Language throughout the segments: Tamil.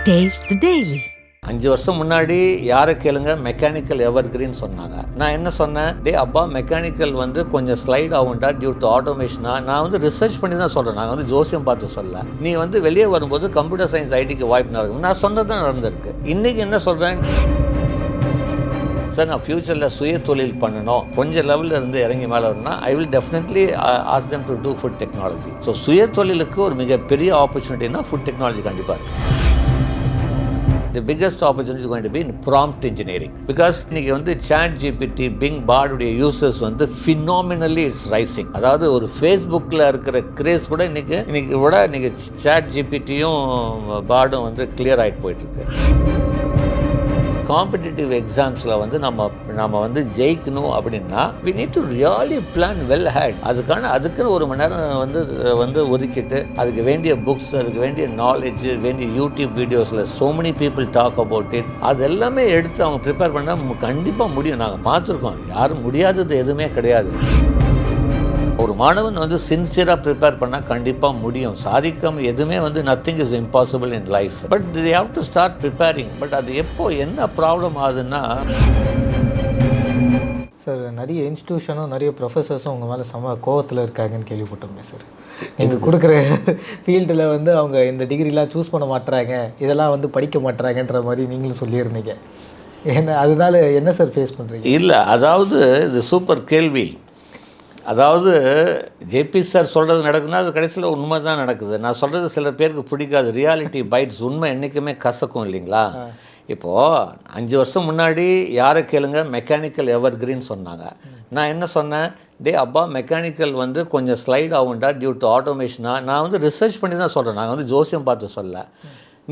Taste the Daily. 5 வருஷம் முன்னாடி யாரை கேளுங்க மெக்கானிக்கல் எவர் கிரீன் சொன்னாங்க. நான் என்ன சொன்னேன், டே அப்பா மெக்கானிக்கல் வந்து கொஞ்சம் ஸ்லைட் ஆகும்டா டியூ டு ஆட்டோமேஷனா. நான் வந்து ரிசர்ச் பண்ணி தான் சொல்கிறேன், நாங்கள் வந்து ஜோசியம் பார்த்து சொல்ல. நீ வந்து வெளியே வரும்போது கம்ப்யூட்டர் சயின்ஸ் ஐடிக்கு வாய்ப்பு நடக்கும். நான் சொன்னது தான் நடந்திருக்கு. இன்றைக்கி என்ன சொல்கிறேன் சார், நான் ஃப்யூச்சரில் சுய தொழில் பண்ணணும், கொஞ்சம் லெவலில் இருந்து இறங்கி மேலே வரணும்னா I will definitely ask them to do food technology. So சுய தொழிலுக்கு ஒரு மிகப்பெரிய ஆப்பர்ச்சுனிட்டினா ஃபுட் டெக்னாலஜி கண்டிப்பாக இருக்குது. The biggest opportunity is going to be in prompt engineering, because இன்னைக்கு வந்து ChatGPT, Bing, Bard உடைய யூசர்ஸ் வந்து phenomenally it's rising. அதாவது ஒரு ஃபேஸ்புக்கில் இருக்கிற கிரேஸ் கூட இன்னைக்கு விட இன்னைக்கு ChatGPTயும் Bardம் வந்து கிளியர் ஆகிட்டு போயிட்டுருக்கு. காம்படிட்டிவ் எக்ஸாம்ஸில் வந்து நம்ம வந்து ஜெயிக்கணும் அப்படின்னா we need to really plan well ahead. அதுக்குன்னு ஒரு மணி நேரம் வந்து ஒதுக்கிட்டு அதுக்கு வேண்டிய புக்ஸ், அதுக்கு வேண்டிய நாலேஜ், வேண்டிய யூடியூப் வீடியோஸில் so many people talk about it, அது எல்லாமே எடுத்து அவங்க ப்ரிப்பேர் பண்ணால் கண்டிப்பாக முடியும். நாங்கள் பார்த்துருக்கோம், யாரும் முடியாதது எதுவுமே கிடையாது. ஒரு மாணவன் வந்து சின்சியராக ப்ரிப்பேர் பண்ணால் கண்டிப்பாக முடியும். சாதிக்காம எதுவுமே வந்து nothing is impossible in life, but they have to start preparing. But அது எப்போ என்ன ப்ராப்ளம் ஆகுதுன்னா, சார் நிறைய இன்ஸ்டியூஷனும் நிறைய ப்ரொஃபஸர்ஸும் உங்கள் மேலே கோவத்தில் இருக்காங்கன்னு கேள்விப்பட்டோமே சார். இது கொடுக்குற ஃபீல்டில் வந்து அவங்க இந்த டிகிரிலாம் சூஸ் பண்ண மாட்டுறாங்க, இதெல்லாம் வந்து படிக்க மாட்டுறாங்கன்ற மாதிரி நீங்களும் சொல்லியிருந்தீங்க. என்ன அதனால என்ன சார் ஃபேஸ் பண்ணுறீங்க? இல்லை, அதாவது இது சூப்பர் கேள்வி. அதாவது ஜேபி சார் சொல்கிறது நடக்குதுன்னா அது கடைசியில் உண்மை தான் நடக்குது. நான் சொல்கிறது சில பேருக்கு பிடிக்காது. ரியாலிட்டி பைட்ஸ், உண்மை என்றைக்குமே கசக்கும் இல்லைங்களா? இப்போது 5 வருஷம் முன்னாடி யாரை கேளுங்க மெக்கானிக்கல் எவர் கிரீன் சொன்னாங்க. நான் என்ன சொன்னேன், டே அப்பா மெக்கானிக்கல் வந்து கொஞ்சம் ஸ்லைட் ஆகும்டா டியூ டு ஆட்டோமேஷனா. நான் வந்து ரிசர்ச் பண்ணி தான் சொல்கிறேன், நாங்கள் வந்து ஜோசியம் பார்த்து சொல்ல.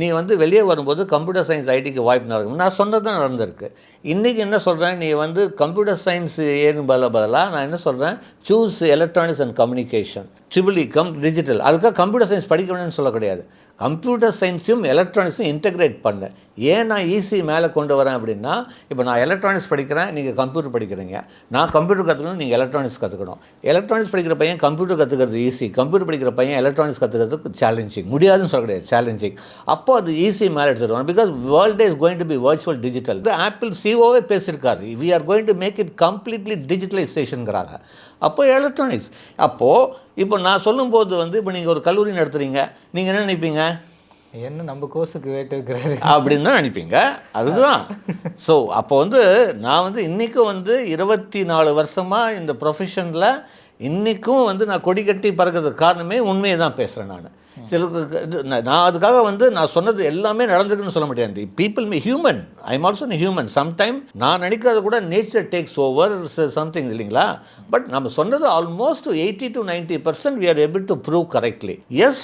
நீ வந்து வெளியே வரும்போது கம்ப்யூட்டர் சயின்ஸ் ஐடிக்கு வாய்ப்பு நடக்கும். நான் சொன்னது தான் நடந்திருக்கு. இன்றைக்கி என்ன சொல்கிறேன், நீ வந்து கம்ப்யூட்டர் சயின்ஸ் ஏன்னு பதிலாக நான் என்ன சொல்கிறேன், choose electronics and communication, triple digital. அதுக்காக கம்ப்யூட்டர் சயின்ஸ் படிக்க வேணும்னு சொல்ல கிடையாது. கம்ப்யூட்டர் சயின்ஸையும் எலக்ட்ரானிக்ஸும் இன்டெகிரேட் பண்ண. ஏன் நான் ஈஸி மேலே கொண்டு வரேன் அப்படின்னா, இப்போ நான் எலக்ட்ரானிக்ஸ் படிக்கிறேன், நீங்கள் கம்ப்யூட்டர் படிக்கிறீங்க. நான் கம்ப்யூட்டர் கற்றுக்கணும், நீங்கள் எலக்ட்ரானிக்ஸ் கற்றுக்கணும். எலக்ட்ரானிக்ஸ் படிக்கிற பையன் கம்ப்யூட்டர் கற்றுக்கிறது ஈஸி, கம்ப்யூட்டர் படிக்கிற பையன் எலக்ட்ரானிக்ஸ் கற்றுக்கிறதுக்கு சேலஞ்சிங். முடியாதுன்னு சொல்ல கிடையாது, சேலஞ்சிங். அப்போ அது ஈஸி மேலே எடுத்துருவாங்க. Because world is going to be virtual digital. Apple சிஓவே பேசியிருக்காரு, we are going to make it completely டிஜிட்டலைசேஷனுங்கிறாங்க. அப்போ எலக்ட்ரானிக்ஸ். அப்போது இப்போ நான் சொல்லும்போது வந்து இப்போ நீங்கள் ஒரு கல்லூரி நடத்துகிறீங்க, நீங்கள் என்ன நினைப்பீங்க, என்ன நம்ம கோர்ஸுக்கு வேட்டு இருக்கிறாரு அப்படின்னு தான் நினைப்பீங்க. அதுதான். ஸோ அப்போ வந்து நான் வந்து இன்றைக்கும் வந்து 24 வருஷமாக இந்த ப்ரொஃபஷனில் இன்றைக்கும் வந்து நான் கொடி கட்டி பறக்கிறதுக்கு காரணமே உண்மையை தான் பேசுகிறேன். சிலருக்கு நான் அதுக்காக வந்து நான் சொன்னது எல்லாமே நடந்திருக்குன்னு சொல்ல முடியாது. People me human, I am also human. Sometime நான் நினைக்கிறது கூட நேச்சர் டேக்ஸ் ஓவர் சம்திங் இல்லைங்களா? பட் நம்ம சொன்னது almost 80 to 90% we are able to prove correctly. Yes,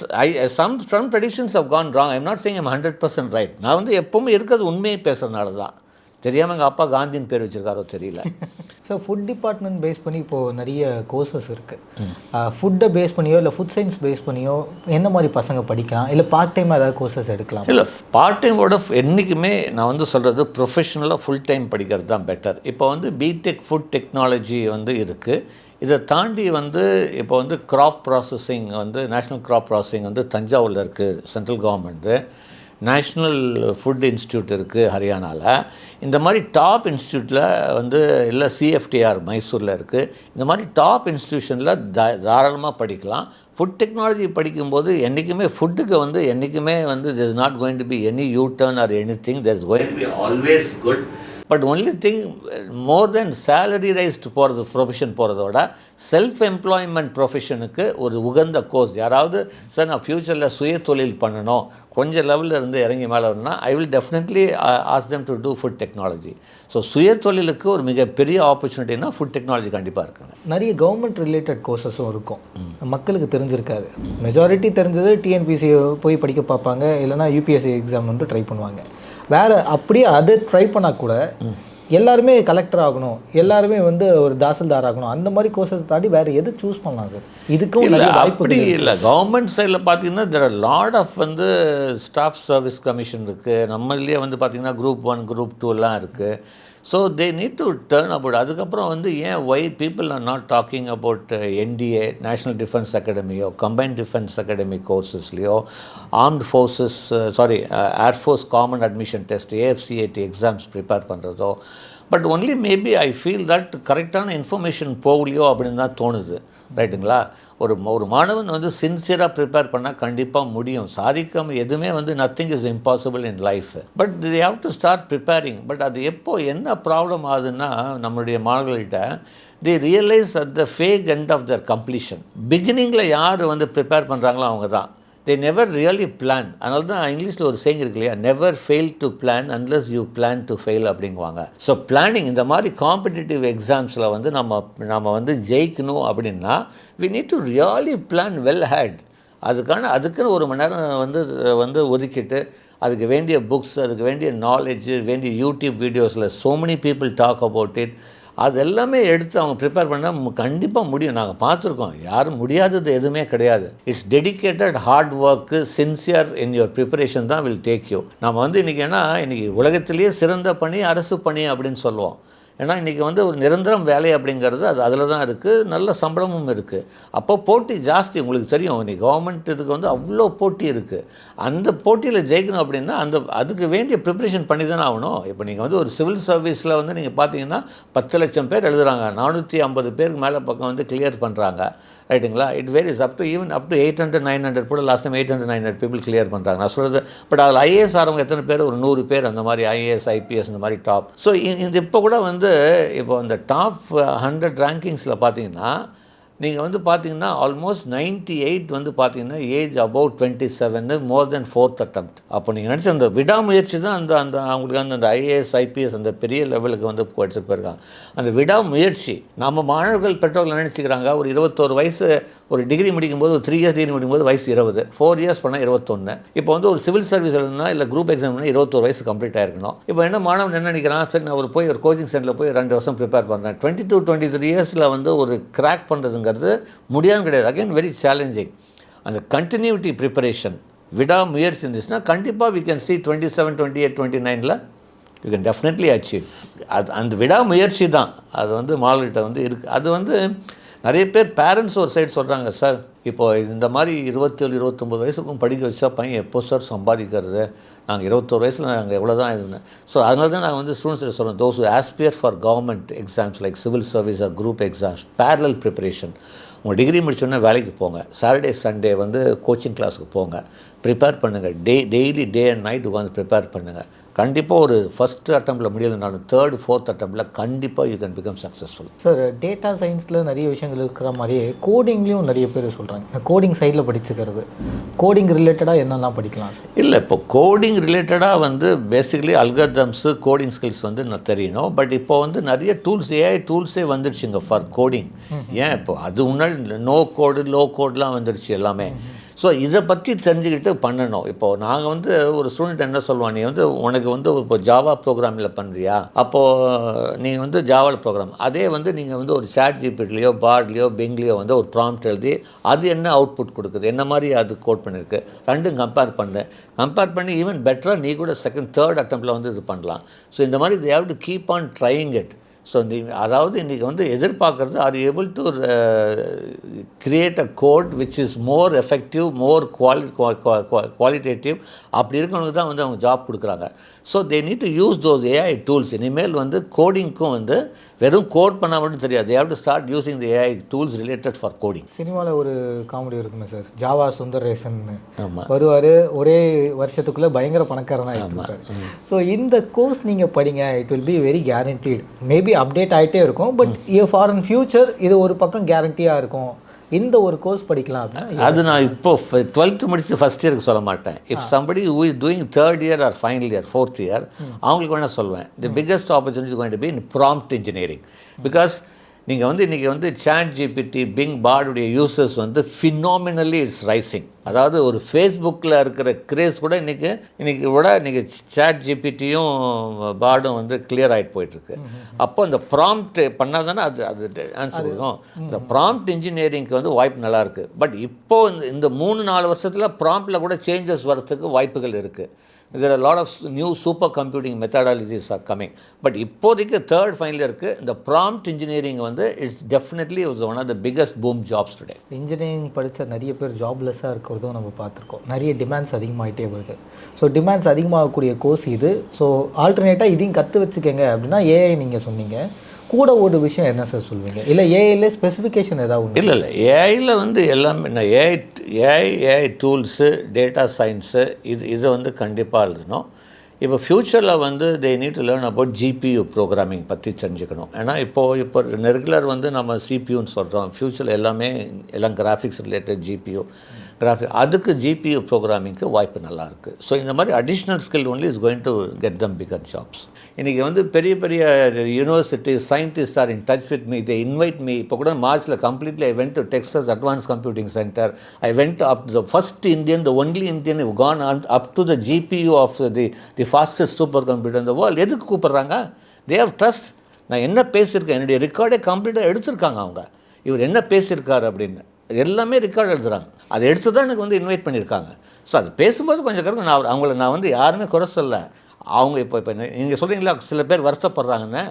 some predictions have gone wrong. I am not saying I am 100% right. நான் வந்து எப்பவுமே இருக்கிறது உண்மையை பேசுறதுனால தான். தெரியாமல் எங்கள் அப்பா காந்தின்னு பேர் வச்சுருக்காரோ தெரியல. ஸோ ஃபுட் டிபார்ட்மெண்ட் பேஸ் பண்ணி இப்போது நிறைய கோர்சஸ் இருக்குது. ஃபுட்டை பேஸ் பண்ணியோ இல்லை ஃபுட் சயின்ஸ் பேஸ் பண்ணியோ என்ன மாதிரி பசங்க படிக்கலாம், இல்லை பார்ட் டைம் ஏதாவது கோர்சஸ் எடுக்கலாம்? இல்லை, பார்ட் டைமோட என்றைக்குமே நான் வந்து சொல்கிறது ப்ரொஃபஷனலாக ஃபுல் டைம் படிக்கிறது தான் பெட்டர். இப்போ வந்து பிடெக் ஃபுட் டெக்னாலஜி வந்து இருக்குது. இதை தாண்டி வந்து இப்போ வந்து க்ராப் ப்ராசஸிங் வந்து நேஷ்னல் க்ராப் ப்ராசஸிங் வந்து தஞ்சாவூரில் இருக்குது, central government. National food institute இருக்குது ஹரியானாவில். இந்த மாதிரி டாப் இன்ஸ்டியூட்டில் வந்து இல்லை சிஎஃப்டிஆர் மைசூரில் இருக்குது. இந்த மாதிரி டாப் இன்ஸ்டியூஷனில் தாராளமாக படிக்கலாம். ஃபுட் டெக்னாலஜி படிக்கும்போது என்றைக்குமே ஃபுட்டுக்கு வந்து என்றைக்குமே வந்து there is not going to be any U-turn or anything. there is going to be always good. But only thing, more then salary raised போகிறது ப்ரொஃபஷன் போகிறதோட செல்ஃப் எம்ப்ளாய்மெண்ட் ப்ரொஃபஷனுக்கு ஒரு உகந்த கோர்ஸ். யாராவது சார் நான் ஃப்யூச்சரில் சுய தொழில் பண்ணணும், கொஞ்சம் லெவலில் இருந்து இறங்கி மேலே வரணும்னா I will definitely ask them to do food technology. So சுய தொழிலுக்கு ஒரு மிகப்பெரிய ஆப்பர்ச்சுனிட்டினா ஃபுட் டெக்னாலஜி கண்டிப்பாக இருக்குங்க. நிறைய கவர்மெண்ட் ரிலேட்டட் கோர்சஸும் இருக்கும், மக்களுக்கு தெரிஞ்சிருக்காது. மெஜாரிட்டி தெரிஞ்சது டிஎன்பிசி போய் படிக்க பார்ப்பாங்க, இல்லைனா யூபிஎஸ்சி எக்ஸாம் வந்து ட்ரை பண்ணுவாங்க. வேறு அப்படியே அதை ட்ரை பண்ணால் கூட எல்லாருமே கலெக்டர் ஆகணும், எல்லாருமே வந்து ஒரு தாசில்தார் ஆகணும், அந்த மாதிரி கோர்சஸ் தாண்டி வேறு எது சூஸ் பண்ணலாம் சார்? இதுக்கும் இல்லை, அப்படி இல்லை. கவர்மெண்ட் சைடில் பார்த்தீங்கன்னா there are lot of வந்து ஸ்டாஃப் சர்வீஸ் கமிஷன் இருக்குது. நம்மளே வந்து பார்த்திங்கன்னா குரூப் 1 குரூப் 2 இருக்குது. So they need to turn about. அதுக்கப்புறம் வந்து ஏன் why people are not talking about NDA, national defence அகாடமியோ, கம்பைன்ட் டிஃபென்ஸ் அகாடமி கோர்சஸ்லையோ, armed forces air force common admission test, AFCAT exams prepare பண்ணுறதோ. But only maybe I feel that கரெக்டான இன்ஃபர்மேஷன் போகலையோ அப்படின்னு தான் தோணுது. ரைட்டுங்களா? ஒரு மாணவன் வந்து சின்சியராக ப்ரிப்பேர் பண்ணால் கண்டிப்பாக முடியும். சாதிக்காமல் எதுவுமே வந்து nothing is impossible in life. But they have to start preparing. But அது எப்போ என்ன ப்ராப்ளம் ஆகுதுன்னா, நம்மளுடைய மாணவர்கள்ட்ட they realize at the fake end of their completion. பிகினிங்கில் யார் வந்து ப்ரிப்பேர் பண்ணுறாங்களோ அவங்க தான். they never really plan. அதனால தான் இங்கிலீஷில் ஒரு சேயிங் இருக்கு இல்லையா, never fail to plan unless you plan to fail அப்படிங்குவாங்க. ஸோ பிளானிங் இந்த மாதிரி காம்படிட்டிவ் எக்ஸாம்ஸில் வந்து நம்ம வந்து ஜெயிக்கணும் அப்படின்னா we need to really plan well ahead. அதுக்குன்னு ஒரு மணி நேரம் வந்து ஒதுக்கிட்டு அதுக்கு வேண்டிய புக்ஸ், அதுக்கு வேண்டிய நாலேஜ், வேண்டிய யூடியூப் வீடியோஸில் so many people talk about it. அது எல்லாமே எடுத்து அவங்க ப்ரிப்பேர் பண்ணால் கண்டிப்பாக முடியும். நாங்கள் பார்த்துருக்கோம், யாரும் முடியாதது எதுவுமே கிடையாது. It's dedicated hard work, sincere in your preparation தான் வில் டேக் யூ. நம்ம வந்து இன்றைக்கி உலகத்திலேயே சிறந்த பணி அரசு பணி அப்படின்னு சொல்லுவோம். ஏன்னா இன்றைக்கி வந்து ஒரு நிரந்தரம் வேலை அப்படிங்கிறது அதில் தான் இருக்குது, நல்ல சம்பளமும் இருக்குது. அப்போ போட்டி ஜாஸ்தி. உங்களுக்கு தெரியும், இன்றைக்கி கவர்மெண்ட் இதுக்கு வந்து அவ்வளோ போட்டி இருக்குது. அந்த போட்டியில் ஜெயிக்கணும் அப்படின்னா அதுக்கு வேண்டிய ப்ரிப்ரேஷன் பண்ணி தானே ஆகணும். இப்போ நீங்கள் வந்து ஒரு சிவில் சர்வீஸில் வந்து நீங்கள் பார்த்தீங்கன்னா 10 லட்சம் பேர் எழுதுகிறாங்க, 450 பேருக்கு மேலே பக்கம் வந்து கிளியர் பண்ணுறாங்க. ரைட்டுங்களா? இட் வேரிஸ் அப் டு 800 900 கூட லாஸ்ட் டைம் 800 900 பீப்புள் கிளியர் பண்ணுறாங்க. நான் சொல்கிறது பட் அதில் ஐஏஎஸ் ஆகிறவங்க எத்தனை பேர்? ஒரு 100 பேர் அந்த மாதிரி ஐஏஎஸ் ஐபிஎஸ் இந்த மாதிரி டாப். ஸோ இந்த இப்போ கூட வந்து இப்போ அந்த டாப் 100 ரேங்கிங்ஸில் பார்த்தீங்கன்னா நீங்கள் வந்து பார்த்தீங்கன்னா ஆல்மோஸ்ட் 98 வந்து பார்த்தீங்கன்னா age about 27, more then 4th attempt. அப்போ நீங்கள் நினச்ச அந்த விடாமுயற்சி தான் அந்த அவங்களுக்கு அந்த ஐஏஎஸ் ஐபிஎஸ் அந்த பெரிய லெவலுக்கு வந்து எடுத்துகிட்டு போயிருக்காங்க. அந்த விடாமுயற்சி நம்ம மாணவர்கள் பெற்றோர்கள் நினச்சிக்கிறாங்க, ஒரு 21 வயசு ஒரு டிகிரி முடிக்கும்போது, ஒரு 3 இயர்ஸ் டிகிரி முடிக்கும்போது வயசு 20, 4 இயர்ஸ் பண்ணால் 21. இப்போ வந்து ஒரு சிவில் சர்வீஸ் எழுதுனா இல்லை குரூப் எக்ஸாம்னா 21 வயசு கம்ப்ளீட் ஆகிருக்கணும். இப்போ என்ன மாணவன் என்ன நினைக்கிறான், சரி நான் ஒரு கோச்சிங் சென்டரில் போய் 2 வருஷம் ப்ரிப்பேர் பண்ணுறேன். 22 23 இயர்ஸில் வந்து ஒரு கிராக் பண்ணுறதுங்க முடியாது கிடையாது. Again very challenging. அந்த கண்டினியூட்டி ப்ரிப்பரேஷன், விடாமுயற்சி இருந்துச்சுன்னா கண்டிப்பாக we can see 27 28 29ல் you can definitely achieve. அந்த விடாமுயற்சி தான் அது வந்து மாணவர்கிட்ட வந்து இருக்குது. அது வந்து நிறைய பேர் பேரண்ட்ஸ் ஒரு சைடு சொல்கிறாங்க, சார் இப்போ இந்த மாதிரி 27 29 வயசுக்கும் படிக்க வச்சா பையன் எப்போ சார் சம்பாதிக்கிறது, நாங்கள் 21 வயசில் நாங்கள் எவ்வளோ தான் இதுன்னு. ஸோ அதனால தான் நாங்கள் வந்து ஸ்டூடெண்ட்ஸ் சொல்கிறோம், those who aspire for government exams like civil service or group exams, parallel preparation. உங்கள் டிகிரி முடிச்சோன்னே வேலைக்கு போங்க, சாட்டர்டே சண்டே வந்து கோச்சிங் கிளாஸுக்கு போங்க, ப்ரிப்பேர் பண்ணுங்கள். டெய்லி டே அண்ட் நைட் உட்காந்து ப்ரிப்பேர் பண்ணுங்கள். கண்டிப்பாக ஒரு ஃபஸ்ட் அட்டம்ப்டில் முடியலைனாலும் 3rd 4th அட்டம்ப்டில் கண்டிப்பாக you can become successful. Sir data சயின்ஸில் நிறைய விஷயங்கள் இருக்கிற மாதிரியே கோடிங்லேயும் நிறைய பேர் சொல்கிறாங்க, கோடிங் சைடில் படிச்சுக்கிறது, கோடிங் ரிலேட்டடாக என்னெல்லாம் படிக்கலாம்? இல்லை, இப்போ கோடிங் ரிலேட்டடாக வந்து பேசிக்கலி அல்காரிதம்ஸு, கோடிங் ஸ்கில்ஸ் வந்து நான் தெரியணும். பட் இப்போ வந்து நிறைய டூல்ஸ், ஏஐ டூல்ஸே வந்துடுச்சுங்க ஃபார் கோடிங். ஏன் இப்போ அது முன்னாடி நோ கோடு லோ கோட்லாம் வந்துடுச்சு எல்லாமே. ஸோ இதை பற்றி தெரிஞ்சுக்கிட்டு பண்ணணும். இப்போது நாங்கள் வந்து ஒரு ஸ்டூடெண்ட் என்ன சொல்லுவான், நீ வந்து உனக்கு வந்து இப்போ ஜாவா ப்ரோக்ராமில் பண்ணுறியா, அப்போது நீங்கள் வந்து ஜாவாவில் ப்ரோக்ராம், அதே வந்து நீங்கள் வந்து ஒரு சாட் ஜிபிடிலையோ பாட்லேயோ பிங்லேயோ வந்து ஒரு ப்ராம்ப்ட் எழுதி அது என்ன அவுட்புட் கொடுக்குது, என்ன மாதிரி அது கோட் பண்ணியிருக்கு, ரெண்டும் கம்பேர் பண்ணி ஈவன் பெட்டராக நீ கூட 2nd 3rd அட்டம்ப்டில் வந்து இது பண்ணலாம். ஸோ இந்த மாதிரி they have to keep on trying it. So அதாவது இன்றைக்கி வந்து எதிர்பார்க்குறது, are able to create a code which is more effective, more qualitative. அப்படி இருக்கிறவங்களுக்கு தான் வந்து அவங்க ஜாப் கொடுக்குறாங்க. So they need to use those AI tools. இனிமேல் வந்து கோடிங்க்கும் வந்து வெறும் கோட் பண்ணால் மட்டும் தெரியாது, they have to start using the AI tools related for coding. சினிமாவில் ஒரு காமெடி இருக்குமே சார், ஜாவா சுந்தரேசன் வருவார், ஒரே வருஷத்துக்குள்ளே பயங்கர பணக்காரனாக இருப்பார். ஸோ இந்த கோர்ஸ் நீங்கள் படிங்க, it will be very guaranteed. Maybe update ஆகிட்டே இருக்கும், பட் ஃபார் இன் ஃபியூச்சர் இது ஒரு பக்கம் கேரண்டியாக இருக்கும். இந்த ஒரு கோர்ஸ் படிக்கலாம் அப்படின்னா அது நான் இப்போ 12th முடிச்சு ஃபஸ்ட் இயருக்கு சொல்ல மாட்டேன். If somebody who is doing 3rd year R final year 4th year அவங்களுக்கு வேணால் சொல்லுவேன், the biggest opportunity going to be in prompt engineering. Because நீங்கள் வந்து இன்றைக்கி வந்து சாட் ஜிபிடி, பிங், பாடுடைய யூசர்ஸ் வந்து ஃபினாமினலி இட்ஸ் ரைசிங். அதாவது ஒரு ஃபேஸ்புக்கில் இருக்கிற கிரேஸ் கூட இன்றைக்கி சாட் ஜிபிடியும் பாடும் வந்து கிளியர் ஆகிட்டு போயிட்டுருக்கு. அப்போ இந்த ப்ராம்ப்ட் பண்ணால் தானே அது ஆன்சர் கொடுக்கும். இந்த ப்ராம்ப்ட் இன்ஜினியரிங்க்கு வந்து வாய்ப்பு நல்லாயிருக்கு. பட் இப்போது இந்த 3-4 வருஷத்தில் ப்ராம்ப்டில் கூட சேஞ்சஸ் வரத்துக்கு வாய்ப்புகள் இருக்குது. there are a lot of new super computing methodologies are coming. But இப்போதைக்கு தேர்ட் ஃபைனல் இருக்குது. இந்த ப்ராம்ப்ட் இன்ஜினியரிங் வந்து it's definitely was one of the biggest boom jobs today. Engineering படித்த நிறைய பேர் ஜாப்லெஸ்ஸாக இருக்கிறதும் நம்ம பார்த்துருக்கோம். நிறைய டிமாண்ட்ஸ் அதிகமாகிட்டே வருது. ஸோ டிமாண்ட்ஸ் அதிகமாகக்கூடிய கோர்ஸ் இது. ஸோ ஆல்டர்னேட்டாக இதையும் கற்று வச்சுக்கோங்க அப்படின்னா ஏஐ நீங்கள் சொன்னீங்க. கூட ஒரு விஷயம் என்ன சார் சொல்லுவீங்க? இல்லை ஏஐல ஸ்பெசிஃபிகேஷன் ஏதாவது? இல்லை ஏஐயில் வந்து எல்லாமே நான் ஏஐ டூல்ஸு, டேட்டா சயின்ஸு இது வந்து கண்டிப்பாக எழுதணும். இப்போ ஃப்யூச்சரில் வந்து தே need to learn about GPU programming பற்றி தெரிஞ்சுக்கணும். ஏன்னா இப்போ ரெகுலர் வந்து நம்ம சிபியூன்னு சொல்கிறோம். ஃப்யூச்சரில் எல்லாம் கிராஃபிக்ஸ் ரிலேட்டட் ஜிபியூ அதுக்கு ஜிபியூ ப்ரோக்ராமிங்க்கு வாய்ப்பு நல்லாயிருக்கு. ஸோ இந்த மாதிரி additional skill only is going to get them bigger jobs. இன்றைக்கி வந்து பெரிய பெரிய university scientist are in touch with me, they invite me. இப்போ கூட மார்ச்சில் completely I went to Texas advance computing centre. I went up the first Indian, the only Indian who gone up to the GPU of the fastest super computer in the world. எதுக்கு கூப்பிட்றாங்க? They have trust. நான் என்ன பேசியிருக்கேன், என்னுடைய ரெக்கார்டே கம்ப்ளீட்டாக எடுத்திருக்காங்க அவங்க. இவர் என்ன பேசியிருக்காரு அப்படின்னு எல்லாமே ரெக்கார்டு எழுதுறாங்க. அதை எடுத்து தான் எனக்கு வந்து இன்வைட் பண்ணியிருக்காங்க. ஸோ அது பேசும்போது கொஞ்சம் கரெக்ட். நான் வந்து யாருமே குறை சொல்ல. அவங்க இப்போ நீங்கள் சொல்கிறீங்களா சில பேர் வருத்தப்படுறாங்கன்னு,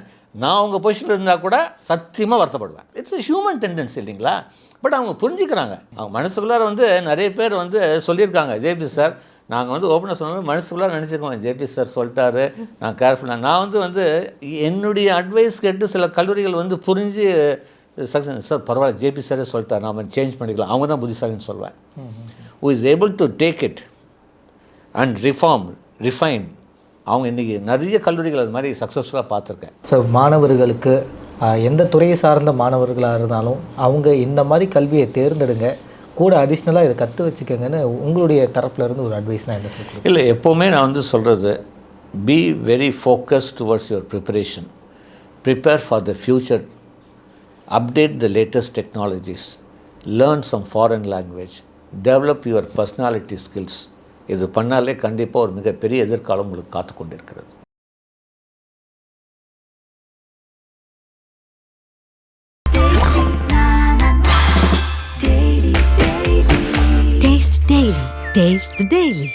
நான் அவங்க பொசிஷனில் இருந்தால் கூட சத்தியமாக வருத்தப்படுவேன். இட்ஸ் a ஹியூமன் டெண்டன்சி இல்லைங்களா? பட் அவங்க புரிஞ்சுக்கிறாங்க. அவங்க மனசுக்குள்ளார வந்து நிறைய பேர் வந்து சொல்லியிருக்காங்க, ஜேபி சார் நாங்கள் வந்து ஓப்பனாக சொன்னாலும் மனசுக்குள்ளார நினச்சிருக்கோம், ஜேபி சார் சொல்லிட்டாரு, நான் கேர்ஃபுல்லாக. நான் வந்து என்னுடைய அட்வைஸ் கேட்டு சில கல்லூரிகள் வந்து புரிஞ்சு சக்ஸஸ் சார் பரவாயில்ல ஜேபி சாரே சொல்லிட்டார், நாம் சேஞ்ச் பண்ணிக்கலாம். அவங்க தான் புத்திசாலின்னு சொல்வேன். Who is able to take it and refine. அவங்க இன்றைக்கி நிறைய கல்லூரிகள் அது மாதிரி சக்ஸஸ்ஃபுல்லாக பார்த்துருக்கேன். ஸோ மாணவர்களுக்கு எந்த துறையை சார்ந்த மாணவர்களாக இருந்தாலும் அவங்க இந்த மாதிரி கல்வியை தேர்ந்தெடுங்க, கூட அடிஷ்னலாக இதை கற்று வச்சுக்கோங்கன்னு உங்களுடைய தரப்புலேருந்து ஒரு அட்வைஸ்னால் என்ன சொல்லுங்கள்? இல்லை, எப்போவுமே நான் வந்து சொல்கிறது, be very focused towards your preparation. Prepare for the future. Update the latest technologies, learn some foreign language, develop your personality skills. இது பண்ணாலே கண்டிப்பாக ஒரு மிகப்பெரிய எதிர்காலம் உங்களுக்கு காத்து கொண்டிருக்கிறது. Taste Daily. Taste the Daily.